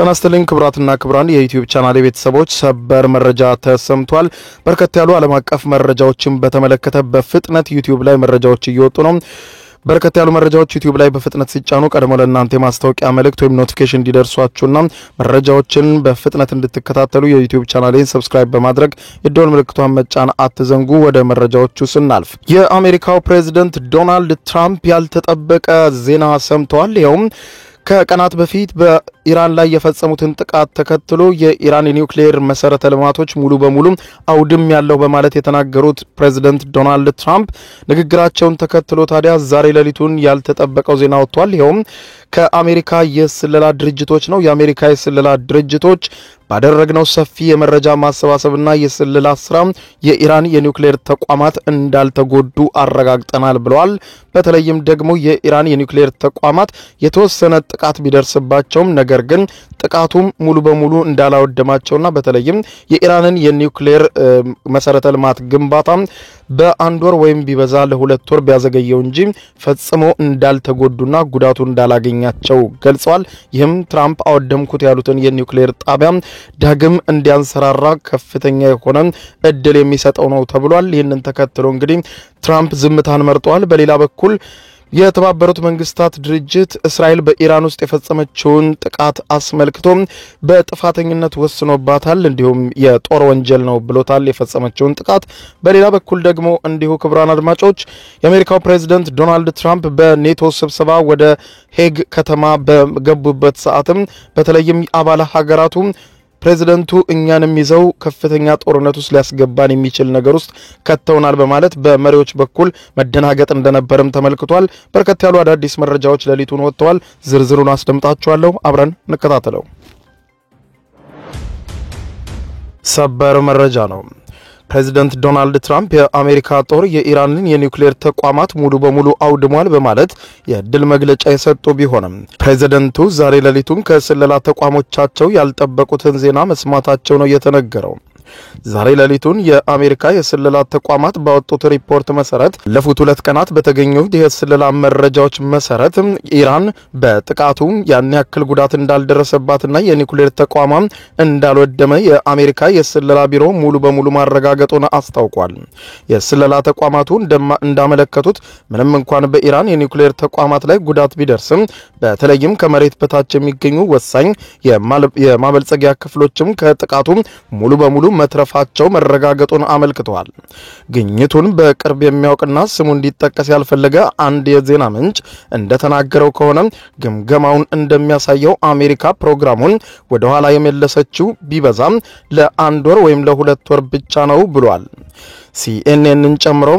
ተናስተልን ክብራትና ክብራን የዩቲዩብ ቻናል ቤተሰቦች ሰበር መረጃ ተሰምቷል። በርከት ያሉ ዓለም አቀፍ መረጃዎችን በተመለከተ በፍጥነት ዩቲዩብ ላይ መረጃዎች እየወጡ ነው። በርከት ያሉ መረጃዎች ዩቲዩብ ላይ በፍጥነት ሲጫኑ ቀድሞ ለእናንተ ማስታወቂያ መልእክት ወይም ኖቲፊኬሽን እንዲደርሷችሁና መረጃዎችን በፍጥነት እንድትከታተሉ የዩቲዩብ ቻናሌን ሰብስክራይብ በማድረግ የደወል ምልክቷን መጫን አትዘንጉ። ወደ መረጃዎቹ ስናልፍ የአሜሪካው ፕሬዝዳንት ዶናልድ ትራምፕ ያልተጠበቀ ዜና ሰምተዋል። ይኸውም ከቀናት በፊት በኢራን ላይ የፈጸሙትን ጥቃት ተከትሎ የኢራን የኒውክሌር መሰረተ ልማቶች ሙሉ በሙሉ አውድም ያለው በማለት የተናገሩት ፕሬዝዳንት ዶናልድ ትራምፕ ንግግራቸውን ተከትሎ ታዲያ ዛሬ ሌሊቱን ያልተጠበቀው ዜና ወጥቷል። ይኸውም ከአሜሪካ የስለላ ድርጅቶች ነው። የአሜሪካ የስለላ ድርጅቶች ባደረግነው ሰፊ የመረጃ ማሰባሰብና የስለላ ስራ የኢራን የኒውክሌር ተቋማት እንዳልተጎዱ አረጋግጠናል ብለዋል። በተለይም ደግሞ የኢራን የኒውክሌር ተቋማት የተወሰነ ጥቃት ቢደርስባቸውም ነገር ግን ጥቃቱም ሙሉ በሙሉ እንዳላወደማቸውና በተለይም የኢራንን የኒውክሌር መሰረተ ልማት ግንባታ በአንድ ወር ወይም ቢበዛ ለሁለት ወር ቢያዘገየው እንጂ ፈጽሞ እንዳልተጎዱና ጉዳቱ እንዳላገኛቸው ገልጸዋል። ይህም ትራምፕ አወደምኩት ያሉትን የኒውክሌር ጣቢያ ዳግም እንዲያንሰራራ ከፍተኛ የሆነ እድል የሚሰጠው ነው ተብሏል። ይህንን ተከትሎ እንግዲህ ትራምፕ ዝምታን መርጠዋል። በሌላ በኩል የተባበሩት መንግስታት ድርጅት እስራኤል በኢራን ውስጥ የፈጸመችውን ጥቃት አስመልክቶ በጥፋተኝነት ወስኖባታል። እንዲሁም የጦር ወንጀል ነው ብሎታል የፈጸመችውን ጥቃት። በሌላ በኩል ደግሞ እንዲሁ ክቡራን አድማጮች የአሜሪካው ፕሬዝዳንት ዶናልድ ትራምፕ በኔቶ ስብሰባ ወደ ሄግ ከተማ በገቡበት ሰዓትም በተለይም አባል ሀገራቱ ፕሬዝዳንቱ እኛንም ይዘው ከፍተኛ ጦርነት ውስጥ ሊያስገባን የሚችል ነገር ውስጥ ከተውናል በማለት በመሪዎች በኩል መደናገጥ እንደነበርም ተመልክቷል። በርከት ያሉ አዳዲስ መረጃዎች ሌሊቱን ወጥተዋል። ዝርዝሩን አስደምጣችኋለሁ። አብረን እንከታተለው። ሰበር መረጃ ነው። ፕሬዝዳንት ዶናልድ ትራምፕ የአሜሪካ ጦር የኢራንን የኒውክሌር ተቋማት ሙሉ በሙሉ አውድሟል በማለት የድል መግለጫ የሰጡ ቢሆንም ፕሬዝዳንቱ ዛሬ ሌሊቱን ከስለላ ተቋሞቻቸው ያልጠበቁትን ዜና መስማታቸው ነው የተነገረው። ዛሬ ሌሊቱን የአሜሪካ የስለላ ተቋማት ባወጡት ሪፖርት መሰረት ለፉት 2 ቀናት በተገኙት የስለላ መረጃዎች መሰረት ኢራን በጥቃቱ ያን ያክል ጉዳት እንዳልደረሰባትና የኒውክሌር ተቋማት እንዳልወደመ የአሜሪካ የስለላ ቢሮ ሙሉ በሙሉ ማረጋገጡን አስታውቋል። የስለላ ተቋማቱ እንዳመለከቱት ምንም እንኳን በኢራን የኒውክሌር ተቋማት ላይ ጉዳት ቢደርስም በተለይም ከመሬት በታች የሚገኙ ወሳኝ የማበልጸጊያ ክፍሎችም ከጥቃቱ ሙሉ በሙሉ መትረፋቸው መረጋገጡን አመልክተዋል። ግኝቱን በቅርብ የሚያውቅና ስሙ እንዲጠቀስ ያልፈለገ አንድ የዜና ምንጭ እንደተናገረው ከሆነ ግምገማውን እንደሚያሳየው አሜሪካ ፕሮግራሙን ወደ ኋላ የመለሰችው ቢበዛም ለአንድ ወር ወይም ለ2 ወር ብቻ ነው ብሏል። ሲኤንኤንን ጨምሮ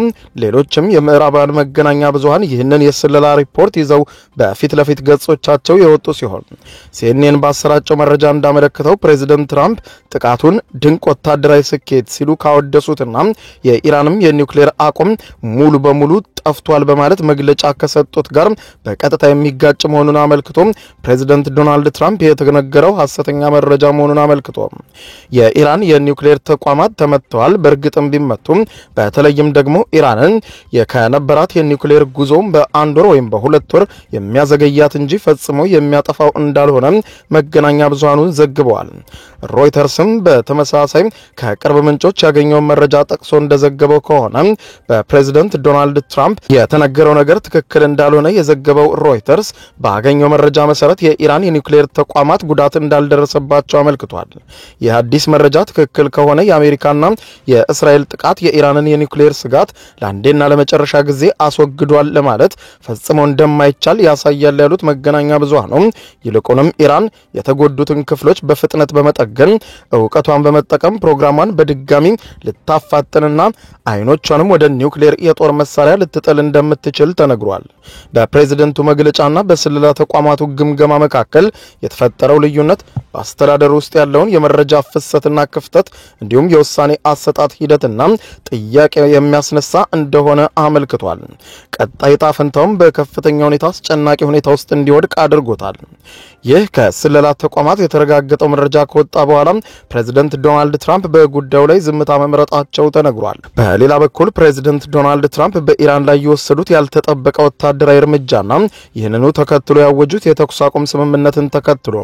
ሌሎችም የምዕራባውያን መገናኛ ብዙሃን ይህንን የስለላ ሪፖርት ይዘው በፊት ለፊት ገጾቻቸው የወጡ ሲሆን ሲኤንኤን ባሰራጨው መረጃ እንዳመለከተው ፕሬዝዳንት ትራምፕ ጥቃቱን ድንቅ ወታደራዊ ስኬት ሲሉ ካወደሱትና የኢራንም የኒውክሌር አቋም ሙሉ በሙሉ ጠፍቷል በማለት መግለጫ ከሰጡት ጋር በቀጥታ የሚጋጭ መሆኑን አመልክቶ ፕሬዝዳንት ዶናልድ ትራምፕ የተነገረው ሐሰተኛ መረጃ መሆኑን አመልክቶ የኢራን የኒውክሌር ተቋማት ተመተዋል በእርግጥም ቢመቱም በተለይም ደግሞ ኢራንን የከነበራት የኒውክሌር ጉዞ በአንድ ወር ወይም በ2 ወር የሚያዘገያት እንጂ ፈጽሞ የሚያጠፋው እንዳልሆነ መገናኛ ብዙሃኑን ዘግበዋል። ሮይተርስም በተመሳሳይ ከቅርብ ምንጮች ያገኘው መረጃ ጠቅሶ እንደዘገበው ከሆነ በፕሬዝዳንት ዶናልድ ትራምፕ የተነገረው ነገር ትክክል እንዳልሆነ የዘገበው ሮይተርስ ባገኘው መረጃ መሰረት የኢራን የኒውክሌር ተቋማት ጉዳት እንዳልደረሰባቸው አመልክቷል። ይህ አዲስ መረጃ ትክክል ከሆነ የአሜሪካና የእስራኤል ጥቃት የኢራንን የኒውክሌር ስጋት ለአንዴና ለመጨረሻ ጊዜ አስወግዷል ለማለት ፈጽሞ እንደማይቻል ያሳያል ያሉት መገናኛ ብዙሃን ነው። ይልቁንም ኢራን የተጎዱትን ክፍሎች በፍጥነት በመጠገን ዕውቀቷን በመጠቀም ፕሮግራሟን በድጋሚ ልታፋጥንና አይኖቿንም ወደ ኒውክሌር የጦር መሳሪያ ልትጥል እንደምትችል ተነግሯል። በፕሬዝዳንቱ መግለጫና በስለላ ተቋማቱ ግምገማ መካከል የተፈጠረው ልዩነት በአስተዳደር ውስጥ ያለውን የመረጃ ፍሰትና ክፍተት እንዲሁም የውሳኔ አሰጣጥ ሂደትና ጥያቄ የሚያስነሳ እንደሆነ አመልክቷል። ቀጣይ ጣፈንታውም በከፍተኛ ሁኔታ አስጨናቂ ሁኔታ ውስጥ እንዲወድቅ አድርጎታል። ይህ ከስለላ ተቋማት የተረጋገጠው መረጃ ከወጣ በኋላ ፕሬዝዳንት ዶናልድ ትራምፕ በጉዳዩ ላይ ዝምታ መምረጣቸው ተነግሯል። በሌላ በኩል ፕሬዝዳንት ዶናልድ ትራምፕ በኢራን ላይ የወሰዱት ያልተጠበቀ ወታደራዊ እርምጃና ይህንኑ ተከትሎ ያወጁት የተኩስ አቁም ስምምነትን ተከትሎ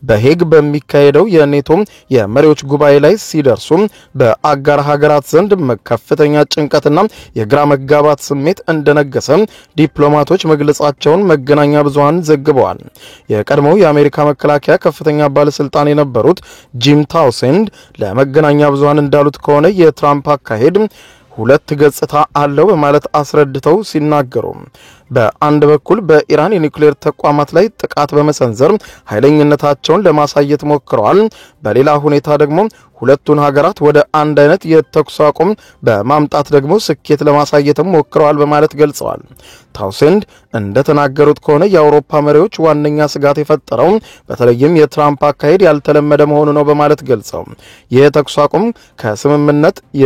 በሄግ በሚካሄደው የኔቶ የመሪዎች ጉባኤ ላይ ሲደርሱ በአጋር ሀገራት ዘንድ ከፍተኛ ጭንቀትና የግራ መጋባት ስሜት እንደነገሰ ዲፕሎማቶች መግለጻቸውን መገናኛ ብዙሃን ዘግበዋል። የቀድሞው የአሜሪካ መከላከያ ከፍተኛ ባለስልጣን የነበሩት ጂም ታውሴንድ ለመገናኛ ብዙሃን እንዳሉት ከሆነ የትራምፕ አካሄድ ሁለት ገጽታ አለው በማለት አስረድተው ሲናገሩ በአንድ በኩል በኢራን የኒውክሌር ተቋማት ላይ ጥቃት በመሰንዘር ኃይለኝነታቸውን ለማሳየት ሞክረዋል። በሌላ ሁኔታ ደግሞ ሁለቱን ሀገራት ወደ አንድ አይነት የተኩስ አቁም በማምጣት ደግሞ ስኬት ለማሳየትም ሞክረዋል በማለት ገልጸዋል። ታውሴንድ እንደተናገሩት ከሆነ የአውሮፓ መሪዎች ዋነኛ ስጋት የፈጠረው በተለይም የትራምፕ አካሄድ ያልተለመደ መሆኑ ነው በማለት ገልጸው ይህ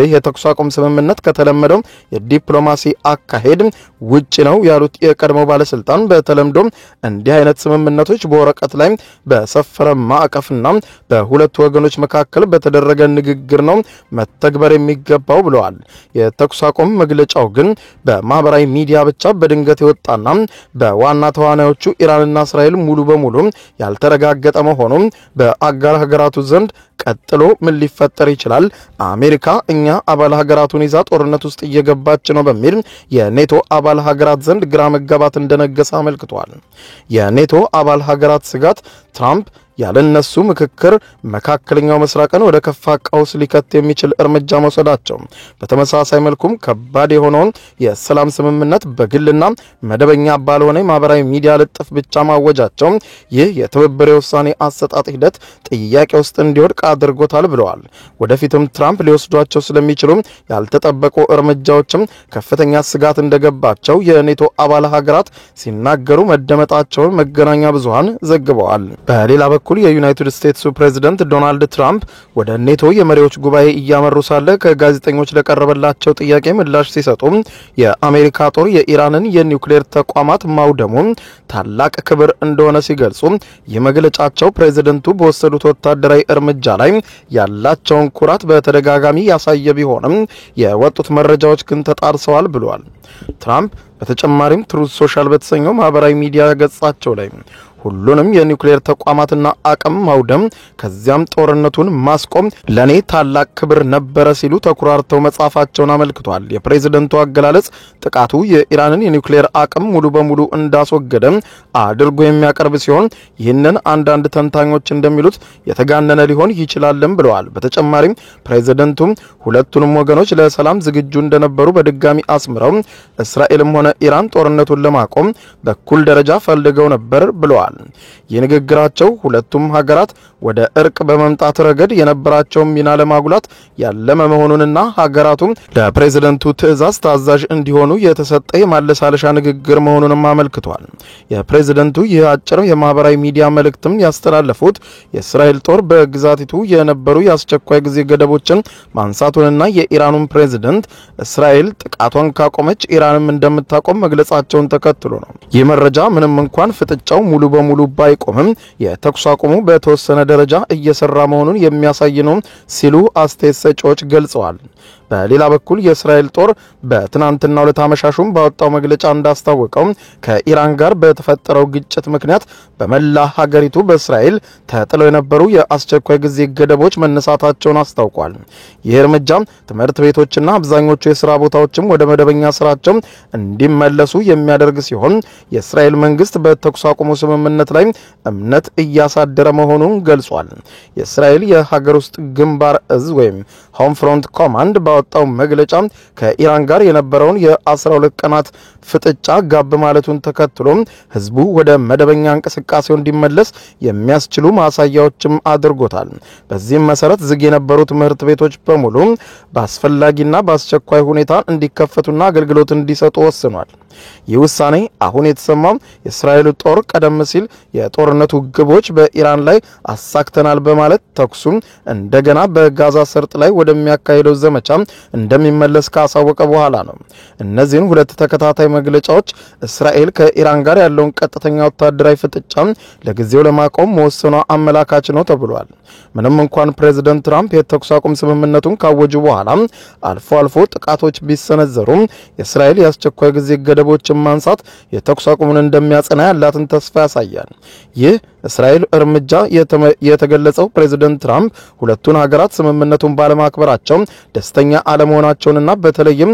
የተኩስ አቁም ስምምነት ከተለመደው የዲፕሎማሲ አካሄድ ውጭ ነው ያሉት የቀድሞው ባለስልጣን በተለምዶ እንዲህ አይነት ስምምነቶች በወረቀት ላይ በሰፈረ ማዕቀፍና በሁለቱ ወገኖች መካከል በተደረገ ንግግር ነው መተግበር የሚገባው ብለዋል። የተኩስ አቁም መግለጫው ግን በማህበራዊ ሚዲያ ብቻ በድንገት የወጣና በዋና ተዋናዮቹ ኢራንና እስራኤል ሙሉ በሙሉ ያልተረጋገጠ መሆኑ በአጋር ሀገራቱ ዘንድ ቀጥሎ ምን ሊፈጠር ይችላል? አሜሪካ እኛ አባል ሀገራቱን ይዛ ጦርነት ውስጥ እየገባች ነው በሚል የኔቶ አባል ሀገራት ዘንድ ግራ መጋባት እንደነገሰ አመልክቷል። የኔቶ አባል ሀገራት ስጋት ትራምፕ ያለነሱ ምክክር መካከለኛው ምስራቅን ወደ ከፋ ቀውስ ሊከት የሚችል እርምጃ መውሰዳቸው፣ በተመሳሳይ መልኩም ከባድ የሆነውን የሰላም ስምምነት በግልና መደበኛ ባልሆነ ማህበራዊ ሚዲያ ልጥፍ ብቻ ማወጃቸው ይህ የትብብር የውሳኔ አሰጣጥ ሂደት ጥያቄ ውስጥ እንዲወድቅ አድርጎታል ብለዋል። ወደፊትም ትራምፕ ሊወስዷቸው ስለሚችሉ ያልተጠበቁ እርምጃዎችም ከፍተኛ ስጋት እንደገባቸው የኔቶ አባል ሀገራት ሲናገሩ መደመጣቸውን መገናኛ ብዙሃን ዘግበዋል። በሌላ በኩል የዩናይትድ ስቴትስ ፕሬዝዳንት ዶናልድ ትራምፕ ወደ ኔቶ የመሪዎች ጉባኤ እያመሩ ሳለ ከጋዜጠኞች ለቀረበላቸው ጥያቄ ምላሽ ሲሰጡ የአሜሪካ ጦር የኢራንን የኒውክሌር ተቋማት ማውደሙን ታላቅ ክብር እንደሆነ ሲገልጹ የመግለጫቸው ፕሬዝዳንቱ በወሰዱት ወታደራዊ እርምጃ ላይ ያላቸውን ኩራት በተደጋጋሚ ያሳየ ቢሆንም የወጡት መረጃዎች ግን ተጣርሰዋል ብለዋል። ትራምፕ በተጨማሪም ትሩዝ ሶሻል በተሰኘው ማህበራዊ ሚዲያ ገጻቸው ላይ ሁሉንም የኒውክሌር ተቋማትና አቅም ማውደም ከዚያም ጦርነቱን ማስቆም ለኔ ታላቅ ክብር ነበረ ሲሉ ተኩራርተው መጻፋቸውን አመልክቷል። የፕሬዝዳንቱ አገላለጽ ጥቃቱ የኢራንን የኒውክሌር አቅም ሙሉ በሙሉ እንዳስወገደ አድርጎ የሚያቀርብ ሲሆን ይህንን አንዳንድ ተንታኞች እንደሚሉት የተጋነነ ሊሆን ይችላልም ብለዋል። በተጨማሪም ፕሬዝዳንቱ ሁለቱንም ወገኖች ለሰላም ዝግጁ እንደነበሩ በድጋሚ አስምረው እስራኤልም ሆነ ኢራን ጦርነቱን ለማቆም በኩል ደረጃ ፈልገው ነበር ብለዋል። የንግግራቸው ሁለቱም ሀገራት ወደ እርቅ በመምጣት ረገድ የነበራቸውን ሚና ለማጉላት ያለመ መሆኑንና ሀገራቱም ለፕሬዝዳንቱ ትዕዛዝ ታዛዥ እንዲሆኑ የተሰጠ የማለሳለሻ ንግግር መሆኑንም አመልክቷል። የፕሬዝዳንቱ ይህ አጭር የማህበራዊ ሚዲያ መልእክትም ያስተላለፉት የእስራኤል ጦር በግዛቲቱ የነበሩ የአስቸኳይ ጊዜ ገደቦችን ማንሳቱንና የኢራኑን ፕሬዝዳንት እስራኤል ጥቃቷን ካቆመች ኢራንም እንደምታቆም መግለጻቸውን ተከትሎ ነው። ይህ መረጃ ምንም እንኳን ፍጥጫው ሙሉ በሙሉ ባይቆምም የተኩስ አቁሙ በተወሰነ ደረጃ እየሰራ መሆኑን የሚያሳይ ነው ሲሉ አስተያየት ሰጪዎች ገልጸዋል። በሌላ በኩል የእስራኤል ጦር በትናንትናው ዕለት አመሻሹም ባወጣው መግለጫ እንዳስታወቀው ከኢራን ጋር በተፈጠረው ግጭት ምክንያት በመላ ሀገሪቱ በእስራኤል ተጥለው የነበሩ የአስቸኳይ ጊዜ ገደቦች መነሳታቸውን አስታውቋል። ይህ እርምጃ ትምህርት ቤቶችና አብዛኞቹ የሥራ ቦታዎችም ወደ መደበኛ ስራቸው እንዲመለሱ የሚያደርግ ሲሆን የእስራኤል መንግስት በተኩስ አቁሙ ስምምነት ላይ እምነት እያሳደረ መሆኑን ገልጿል። የእስራኤል የሀገር ውስጥ ግንባር እዝ ወይም ሆም ፍሮንት ኮማንድ ባወጣው መግለጫ ከኢራን ጋር የነበረውን የ12 ቀናት ፍጥጫ ጋብ ማለቱን ተከትሎ ህዝቡ ወደ መደበኛ እንቅስቃሴው እንዲመለስ የሚያስችሉ ማሳያዎችም አድርጎታል። በዚህም መሰረት ዝግ የነበሩ ትምህርት ቤቶች በሙሉ በአስፈላጊና በአስቸኳይ ሁኔታ እንዲከፈቱና አገልግሎት እንዲሰጡ ወስኗል። ይህ ውሳኔ አሁን የተሰማው የእስራኤል ጦር ቀደም ሲል የጦርነቱ ግቦች በኢራን ላይ አሳክተናል በማለት ተኩሱን እንደገና በጋዛ ሰርጥ ላይ ወደሚያካሄደው ዘመቻ እንደሚመለስ ካሳወቀ በኋላ ነው። እነዚህን ሁለት ተከታታይ መግለጫዎች እስራኤል ከኢራን ጋር ያለውን ቀጥተኛ ወታደራዊ ፍጥጫ ለጊዜው ለማቆም መወሰኗ አመላካች ነው ተብሏል። ምንም እንኳን ፕሬዝዳንት ትራምፕ የተኩስ አቁም ስምምነቱን ካወጁ በኋላ አልፎ አልፎ ጥቃቶች ቢሰነዘሩም የእስራኤል የአስቸኳይ ጊዜ ገደቦችን ማንሳት የተኩስ አቁሙን እንደሚያጸና ያላትን ተስፋ ያሳያል። ይህ እስራኤል እርምጃ የተገለጸው ፕሬዝዳንት ትራምፕ ሁለቱን ሀገራት ስምምነቱን ባለማክበራቸው ደስተኛ አለመሆናቸውንና በተለይም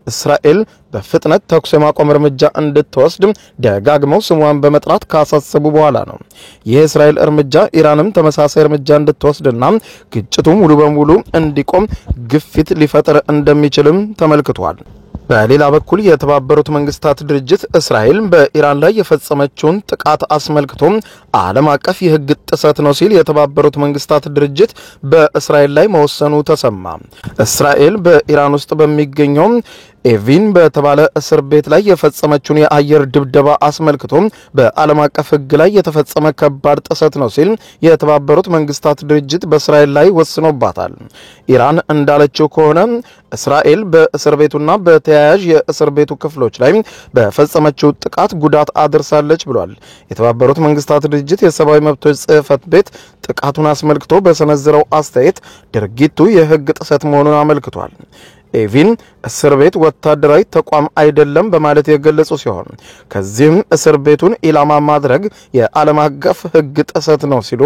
እስራኤል በፍጥነት ተኩስ የማቆም እርምጃ እንድትወስድ ደጋግመው ስሟን በመጥራት ካሳሰቡ በኋላ ነው። ይህ እስራኤል እርምጃ ኢራንም ተመሳሳይ እርምጃ እንድትወስድና ግጭቱ ሙሉ በሙሉ እንዲቆም ግፊት ሊፈጥር እንደሚችልም ተመልክቷል። በሌላ በኩል የተባበሩት መንግስታት ድርጅት እስራኤል በኢራን ላይ የፈጸመችውን ጥቃት አስመልክቶ ዓለም አቀፍ የሕግ ጥሰት ነው ሲል የተባበሩት መንግስታት ድርጅት በእስራኤል ላይ መወሰኑ ተሰማ። እስራኤል በኢራን ውስጥ በሚገኘው ኤቪን በተባለ እስር ቤት ላይ የፈጸመችውን የአየር ድብደባ አስመልክቶ በዓለም አቀፍ ሕግ ላይ የተፈጸመ ከባድ ጥሰት ነው ሲል የተባበሩት መንግስታት ድርጅት በእስራኤል ላይ ወስኖባታል። ኢራን እንዳለችው ከሆነ እስራኤል በእስር ቤቱና በተያያዥ የእስር ቤቱ ክፍሎች ላይ በፈጸመችው ጥቃት ጉዳት አድርሳለች ብሏል። የተባበሩት መንግስታት ድርጅት የሰብአዊ መብቶች ጽሕፈት ቤት ጥቃቱን አስመልክቶ በሰነዘረው አስተያየት ድርጊቱ የሕግ ጥሰት መሆኑን አመልክቷል። ኤቪን እስር ቤት ወታደራዊ ተቋም አይደለም በማለት የገለጹ ሲሆን ከዚህም እስር ቤቱን ኢላማ ማድረግ የዓለም አቀፍ ሕግ ጥሰት ነው ሲሉ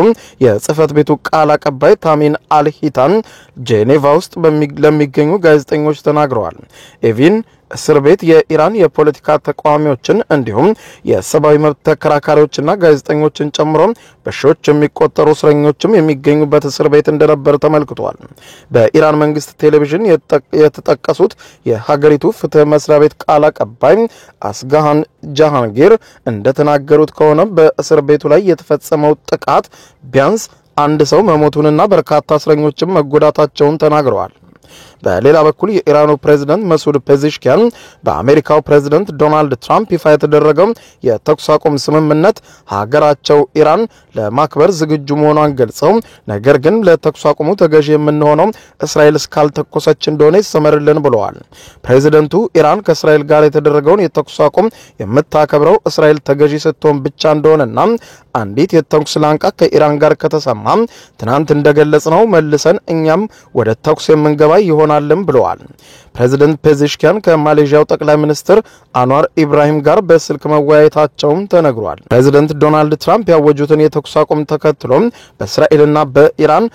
የጽሕፈት ቤቱ ቃል አቀባይ ታሚን አልሂታን ጄኔቫ ውስጥ ለሚገኙ ጋዜጠኞች ተናግረዋል። ኤቪን እስር ቤት የኢራን የፖለቲካ ተቃዋሚዎችን እንዲሁም የሰብአዊ መብት ተከራካሪዎችና ጋዜጠኞችን ጨምሮ በሺዎች የሚቆጠሩ እስረኞችም የሚገኙበት እስር ቤት እንደነበር ተመልክቷል። በኢራን መንግስት ቴሌቪዥን የተጠቀሱት የሀገሪቱ ፍትህ መስሪያ ቤት ቃል አቀባይ አስጋሃን ጃሃንጊር እንደተናገሩት ከሆነ በእስር ቤቱ ላይ የተፈጸመው ጥቃት ቢያንስ አንድ ሰው መሞቱንና በርካታ እስረኞችም መጎዳታቸውን ተናግረዋል። በሌላ በኩል የኢራኑ ፕሬዝዳንት መሱድ ፔዜሽኪያን በአሜሪካው ፕሬዝዳንት ዶናልድ ትራምፕ ይፋ የተደረገው የተኩስ አቁም ስምምነት ሀገራቸው ኢራን ለማክበር ዝግጁ መሆኗን ገልጸው ነገር ግን ለተኩስ አቁሙ ተገዢ የምንሆነው እስራኤል እስካልተኮሰች እንደሆነ ይሰመርልን ብለዋል። ፕሬዝዳንቱ ኢራን ከእስራኤል ጋር የተደረገውን የተኩስ አቁም የምታከብረው እስራኤል ተገዢ ስትሆን ብቻ እንደሆነና አንዲት የተኩስ ላንቃ ከኢራን ጋር ከተሰማ ትናንት እንደገለጽነው መልሰን እኛም ወደ ተኩስ የምንገባ ይሆናልም ብለዋል። ፕሬዝዳንት ፔዜሽኪያን ከማሌዥያው ጠቅላይ ሚኒስትር አንዋር ኢብራሂም ጋር በስልክ መወያየታቸውም ተነግሯል። ፕሬዝዳንት ዶናልድ ትራምፕ ያወጁትን የተኩስ አቁም ተከትሎ በእስራኤልና በኢራን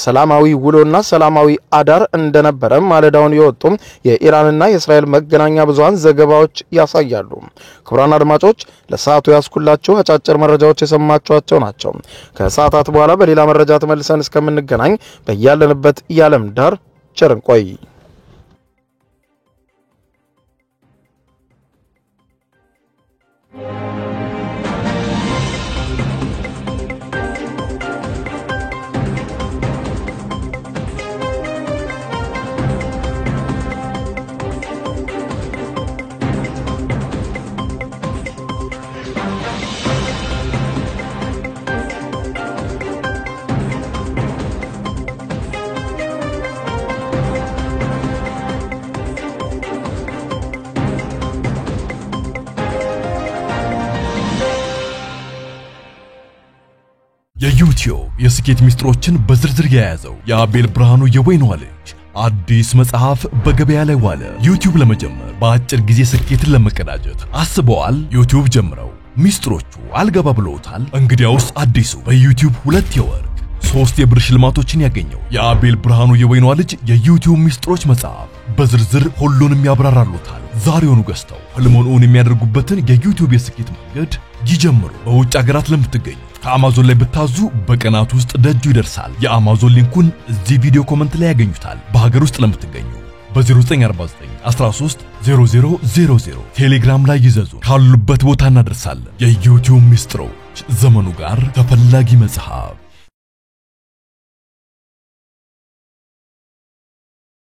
ሰላማዊ ውሎና ሰላማዊ አዳር እንደነበረ ማለዳውን የወጡ የኢራንና የእስራኤል መገናኛ ብዙሃን ዘገባዎች ያሳያሉ። ክቡራን አድማጮች ለሰዓቱ ያስኩላችሁ አጫጭር መረጃዎች የሰማችኋቸው ናቸው። ከሰዓታት በኋላ በሌላ መረጃ ተመልሰን እስከምንገናኝ በያለንበት የዓለም ዳር ቸር እንቆይ። የዩቲዩብ የስኬት ሚስጥሮችን በዝርዝር የያዘው የአቤል ብርሃኑ የወይኗ ልጅ አዲስ መጽሐፍ በገበያ ላይ ዋለ። ዩቲዩብ ለመጀመር በአጭር ጊዜ ስኬትን ለመቀዳጀት አስበዋል? ዩቲዩብ ጀምረው ሚስጥሮቹ አልገባ ብለውታል? እንግዲያውስ አዲሱ በዩቲዩብ 2 የወርቅ 3 የብር ሽልማቶችን ያገኘው የአቤል ብርሃኑ የወይኗ ልጅ የዩቲዩብ ሚስጥሮች መጽሐፍ በዝርዝር ሁሉንም ያብራራሉታል። ዛሬውኑ ገዝተው ህልሞን የሚያደርጉበትን የዩቲዩብ የስኬት መንገድ ይጀምሩ። በውጭ ሀገራት ለምትገኙ ከአማዞን ላይ ብታዙ በቀናት ውስጥ ደጁ ይደርሳል። የአማዞን ሊንኩን እዚህ ቪዲዮ ኮሜንት ላይ ያገኙታል። በሀገር ውስጥ ለምትገኙ በ0949 13 0000 ቴሌግራም ላይ ይዘዙ። ካሉበት ቦታ እናደርሳለን። የዩቲዩብ ሚስጥሮች ዘመኑ ጋር ተፈላጊ መጽሐፍ